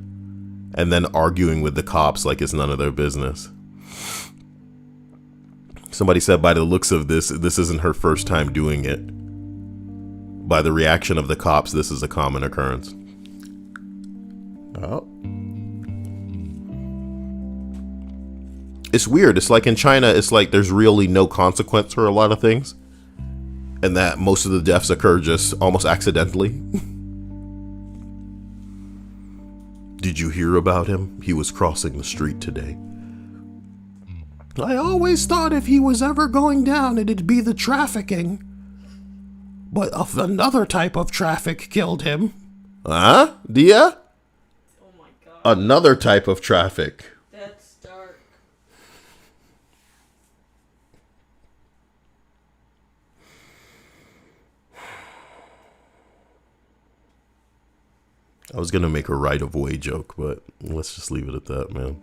[SPEAKER 1] and then arguing with the cops like it's none of their business. Somebody said by the looks of this isn't her first time doing it. By the reaction of the cops, this is a common occurrence. Oh. It's weird. It's like in China, it's like there's really no consequence for a lot of things. And that most of the deaths occur just almost accidentally. Did you hear about him? He was crossing the street today. I always thought if he was ever going down, it'd be the trafficking. But another type of traffic killed him. Huh? Dia?
[SPEAKER 2] Oh my god.
[SPEAKER 1] Another type of traffic.
[SPEAKER 2] That's dark.
[SPEAKER 1] I was gonna make a right of way joke, but let's just leave it at that, man.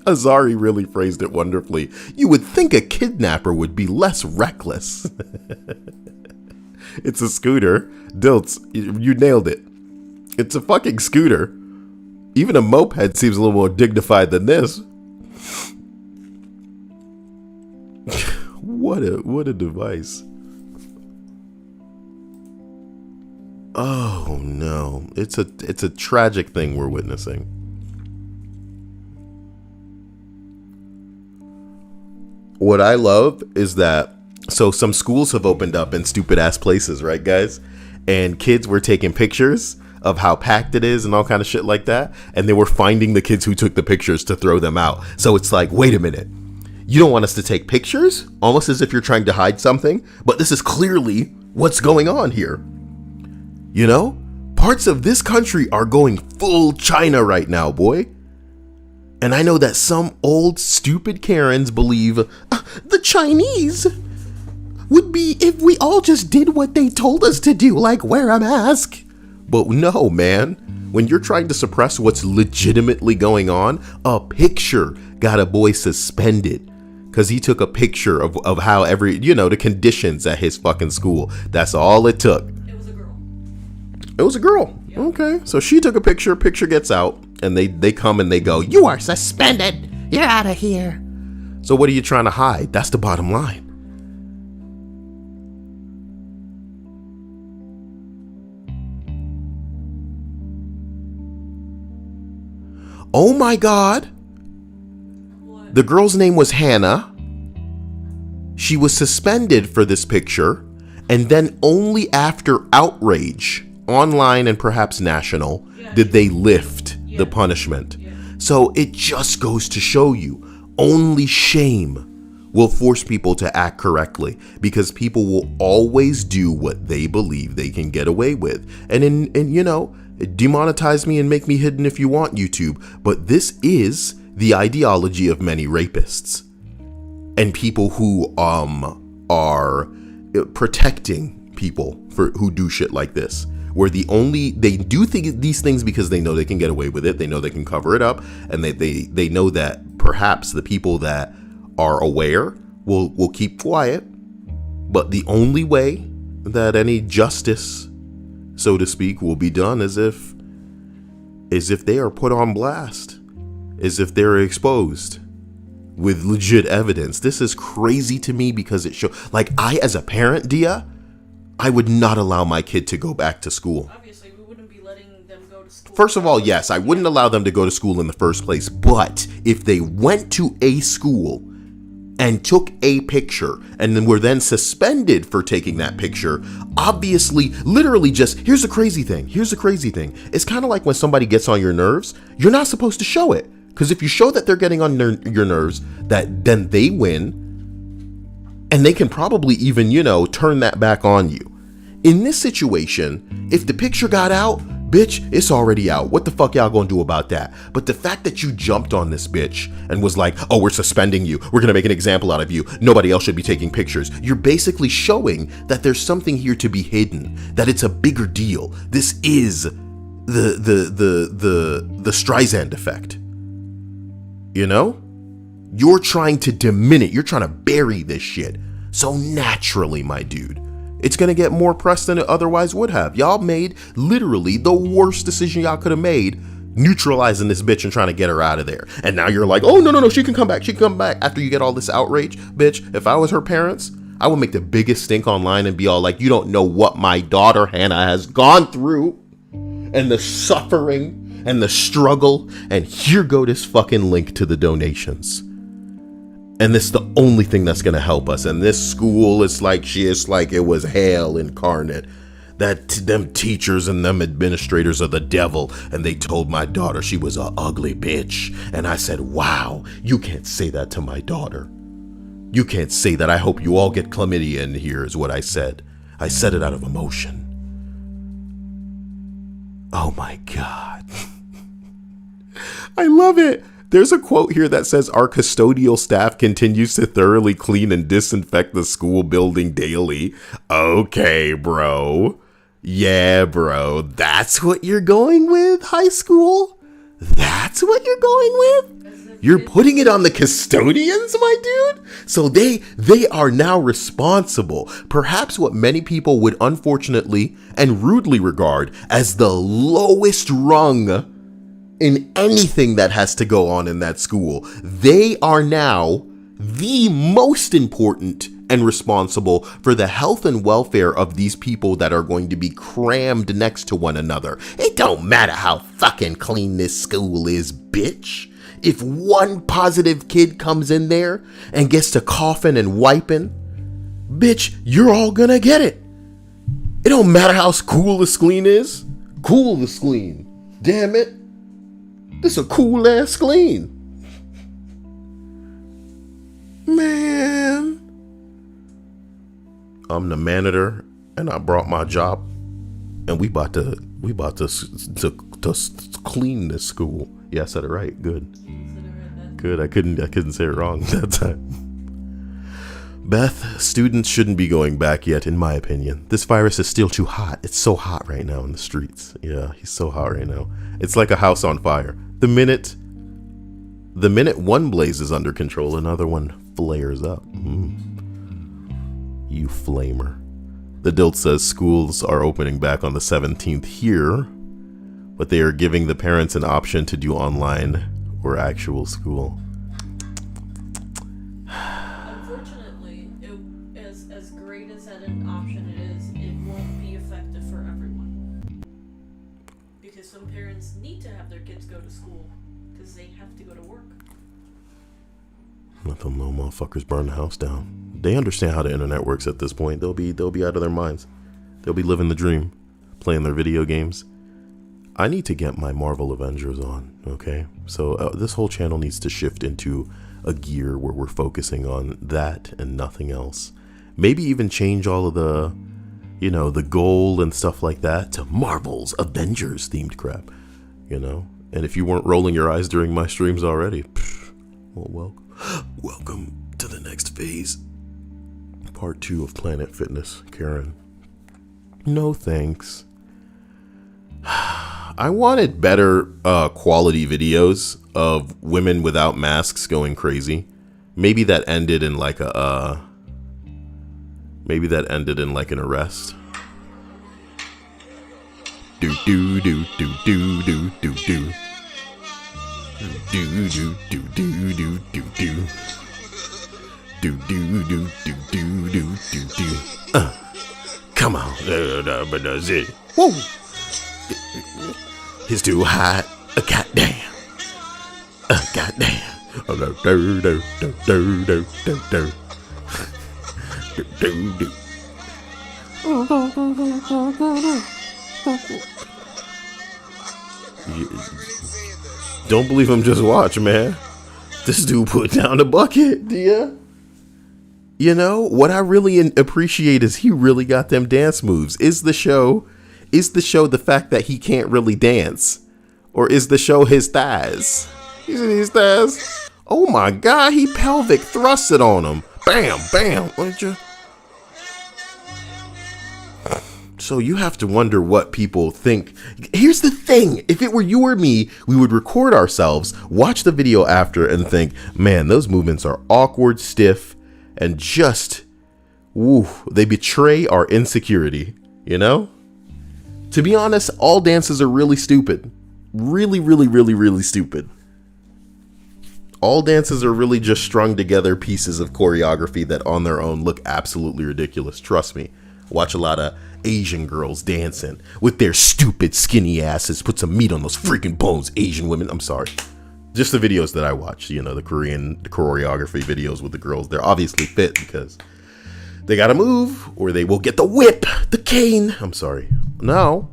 [SPEAKER 1] Azari really phrased it wonderfully. You would think a kidnapper would be less reckless. It's a scooter. Dilts, you nailed it. It's a fucking scooter. Even a moped seems a little more dignified than this. What a device. Oh no. It's a tragic thing we're witnessing. What I love is that, so some schools have opened up in stupid ass places, right, guys? And kids were taking pictures of how packed it is and all kind of shit like that. And they were finding the kids who took the pictures to throw them out. So it's like, wait a minute. You don't want us to take pictures? Almost as if you're trying to hide something. But this is clearly what's going on here. You know? Parts of this country are going full China right now, boy. And I know that some old stupid Karens believe the Chinese would be if we all just did what they told us to do, like wear a mask. But no, man. When you're trying to suppress what's legitimately going on, a picture got a boy suspended because he took a picture of how the conditions at his fucking school. That's all it took.
[SPEAKER 2] It was a girl.
[SPEAKER 1] It was a girl. Yep. Okay. So she took a picture gets out, and they come and they go, you are suspended.
[SPEAKER 3] You're out of here.
[SPEAKER 1] So what are you trying to hide? That's the bottom line. Oh my God.
[SPEAKER 2] What?
[SPEAKER 1] The girl's name was Hannah. She was suspended for this picture, and then only after outrage, online and perhaps national, did they lift the punishment.
[SPEAKER 2] Yeah.
[SPEAKER 1] So it just goes to show you, only shame will force people to act correctly, because people will always do what they believe they can get away with. And demonetize me and make me hidden if you want, YouTube, but this is the ideology of many rapists and people who are protecting people who do shit like this, where they do these things because they know they can get away with it, they know they can cover it up, and they know that perhaps the people that are aware will keep quiet. But the only way that any justice, so to speak, will be done is if they are put on blast, as if they're exposed with legit evidence. This is crazy to me because it shows, like, I, as a parent, Dia, I would not allow my kid to go back to school.
[SPEAKER 2] Obviously, we wouldn't be letting them go to school.
[SPEAKER 1] First of all, yes, I wouldn't allow them to go to school in the first place. But if they went to a school and took a picture and then were then suspended for taking that picture, obviously, literally just, here's the crazy thing. It's kind of like when somebody gets on your nerves, you're not supposed to show it. Because if you show that they're getting on your nerves, that then they win, and they can probably even, turn that back on you. In this situation, if the picture got out, bitch, it's already out. What the fuck y'all gonna do about that? But the fact that you jumped on this bitch and was like, oh, we're suspending you, we're gonna make an example out of you, nobody else should be taking pictures, you're basically showing that there's something here to be hidden, that it's a bigger deal. This is the Streisand effect. You're trying to diminish, you're trying to bury this shit. So naturally, my dude, it's going to get more press than it otherwise would have. Y'all made literally the worst decision y'all could have made, neutralizing this bitch and trying to get her out of there. And now you're like, oh, no, she can come back. After you get all this outrage. Bitch, if I was her parents, I would make the biggest stink online and be all like, you don't know what my daughter Hannah has gone through and the suffering and the struggle, and here go this fucking link to the donations. And this is the only thing that's gonna help us. And this school is like it was hell incarnate. That them teachers and them administrators are the devil, and they told my daughter she was a ugly bitch. And I said, wow, you can't say that to my daughter. You can't say that. I hope you all get chlamydia in here, is what I said. I said it out of emotion. Oh my God. I love it. There's a quote here that says, our custodial staff continues to thoroughly clean and disinfect the school building daily. Okay, bro. Yeah, bro. That's what you're going with, high school? That's what you're going with? You're putting it on the custodians, my dude? So they are now responsible. Perhaps what many people would unfortunately and rudely regard as the lowest rung in anything that has to go on in that school. They are now the most important and responsible for the health and welfare of these people that are going to be crammed next to one another. It don't matter how fucking clean this school is, bitch. If one positive kid comes in there and gets to coughing and wiping, bitch, you're all gonna get it. It don't matter how cool the spleen is. Cool the spleen. Damn it. This a cool ass spleen. Man. I'm the manager and I brought my job and we about to clean this school. Yeah, I said it right. Good. Good. I couldn't say it wrong that time. Beth, students shouldn't be going back yet, in my opinion. This virus is still too hot. It's so hot right now in the streets. Yeah, he's so hot right now. It's like a house on fire. The minute one blazes under control, another one flares up. You flamer. The Dilt says schools are opening back on the 17th here, but they are giving the parents an option to do online or actual school.
[SPEAKER 2] Unfortunately, as great as that an option it is, it won't be effective for everyone. Because some parents need to have their kids go to school because they have to go to work.
[SPEAKER 1] Let them little motherfuckers burn the house down. They understand how the internet works at this point. They'll be out of their minds. They'll be living the dream, playing their video games. I need to get my Marvel Avengers on, okay? So this whole channel needs to shift into a gear where we're focusing on that and nothing else. Maybe even change all of the, the goal and stuff like that to Marvel's Avengers themed crap, And if you weren't rolling your eyes during my streams already, well, welcome to the next phase. Part 2 of Planet Fitness, Karen. No thanks. I wanted better quality videos of women without masks going crazy. Maybe that ended in like an arrest. Do do do do do do do do. Do do do do do do do. Do do do do do do do do. Come on. Woo. It's too hot. Goddamn. Goddamn. Don't believe him, just watch, man. This dude put down the bucket, yeah. What I really appreciate is he really got them dance moves. Is the show the fact that he can't really dance? Or is the show his thighs? You see his thighs? Oh my God, he pelvic thrusted on him. Bam, bam. So you have to wonder what people think. Here's the thing. If it were you or me, we would record ourselves, watch the video after and think, man, those movements are awkward, stiff, and just, they betray our insecurity, To be honest, all dances are really stupid. Really, really, really, really stupid. All dances are really just strung together pieces of choreography that on their own look absolutely ridiculous. Trust me. Watch a lot of Asian girls dancing with their stupid skinny asses. Put some meat on those freaking bones, Asian women. I'm sorry. Just the videos that I watch, the Korean choreography videos with the girls. They're obviously fit because they gotta move or they will get the whip, the cane. I'm sorry. Now,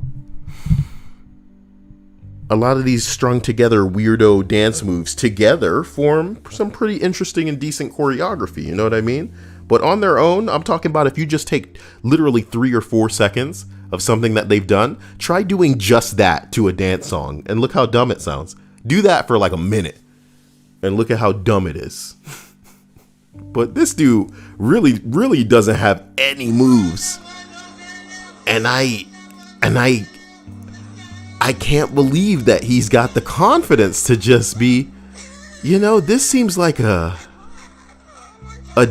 [SPEAKER 1] a lot of these strung together weirdo dance moves together form some pretty interesting and decent choreography. You know what I mean? But on their own, I'm talking about if you just take literally 3 or 4 seconds of something that they've done, try doing just that to a dance song and look how dumb it sounds. Do that for like a minute and look at how dumb it is. But this dude really, really doesn't have any moves. And I I can't believe that he's got the confidence to just be, you know, this seems like a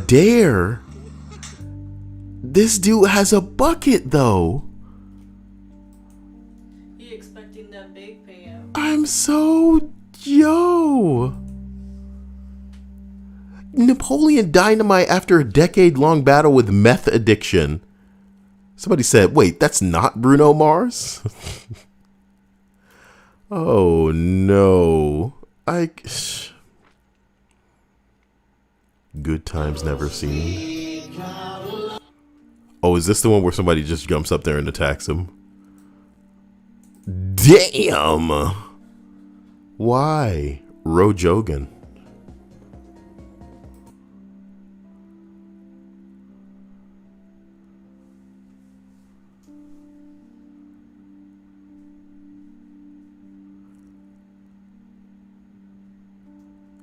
[SPEAKER 1] dare. This dude has a bucket though.
[SPEAKER 2] He expecting that big payout.
[SPEAKER 1] I'm so, yo. Napoleon Dynamite after a decade-long battle with meth addiction. Somebody said, wait, that's not Bruno Mars? Oh, no. Good times never seen. Oh, is this the one where somebody just jumps up there and attacks him? Damn! Why? Rojogan.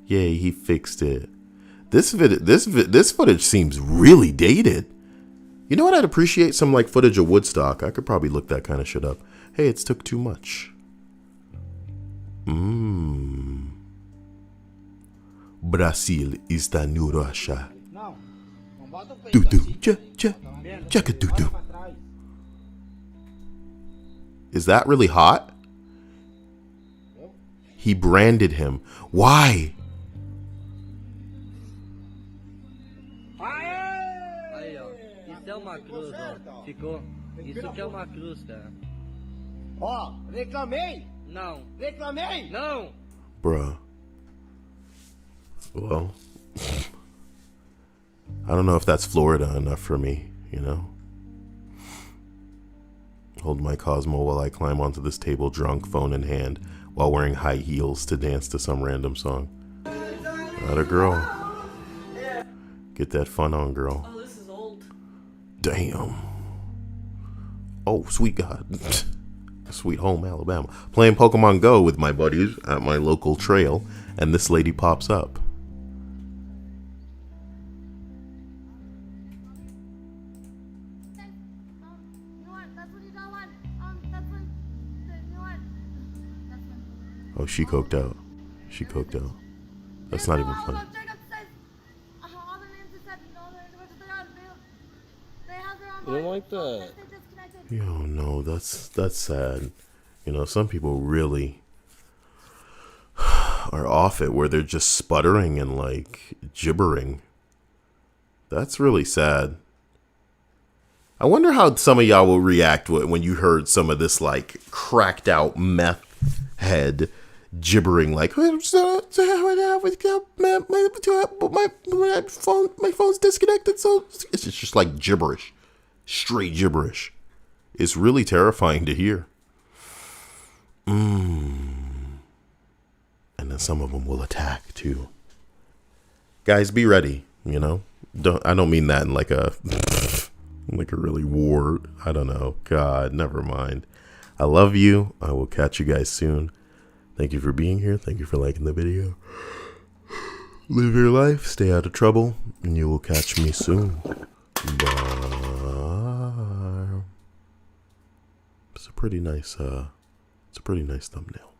[SPEAKER 1] Yay, he fixed it. This footage seems really dated. You know what? I'd appreciate some like footage of Woodstock. I could probably look that kind of shit up. Hey, it's took too much. Brazil is the new Russia. Is that really hot? He branded him. Why?
[SPEAKER 4] Aí, ó. Isso é uma cruz, ó. Ficou. Isso que é uma cruz, cara.
[SPEAKER 5] Ó, reclamei!
[SPEAKER 4] Não.
[SPEAKER 5] Reclamei!
[SPEAKER 4] Não!
[SPEAKER 1] Bruh. Well, I don't know if that's Florida enough for me, you know? Hold my Cosmo while I climb onto this table drunk, phone in hand, while wearing high heels to dance to some random song. Not a girl. Get that fun on, girl.
[SPEAKER 2] Oh, this is old.
[SPEAKER 1] Damn. Oh, sweet God. Sweet home, Alabama. Playing Pokemon Go with my buddies at my local trail, and this lady pops up. Oh, she coked out. She coked out. That's not even funny.
[SPEAKER 4] You don't like that.
[SPEAKER 1] Yo, no, that's sad. You know, some people really are off it where they're just sputtering and like gibbering. That's really sad. I wonder how some of y'all will react when you heard some of this like cracked out meth head gibbering like my phone's disconnected, so it's just like gibberish, straight gibberish. It's really terrifying to hear. And then some of them will attack too. Guys, be ready. You know, I don't mean that in like a like a really war. I don't know. God, never mind. I love you. I will catch you guys soon. Thank you for being here. Thank you for liking the video. Live your life. Stay out of trouble. And you will catch me soon. Bye. It's a pretty nice thumbnail.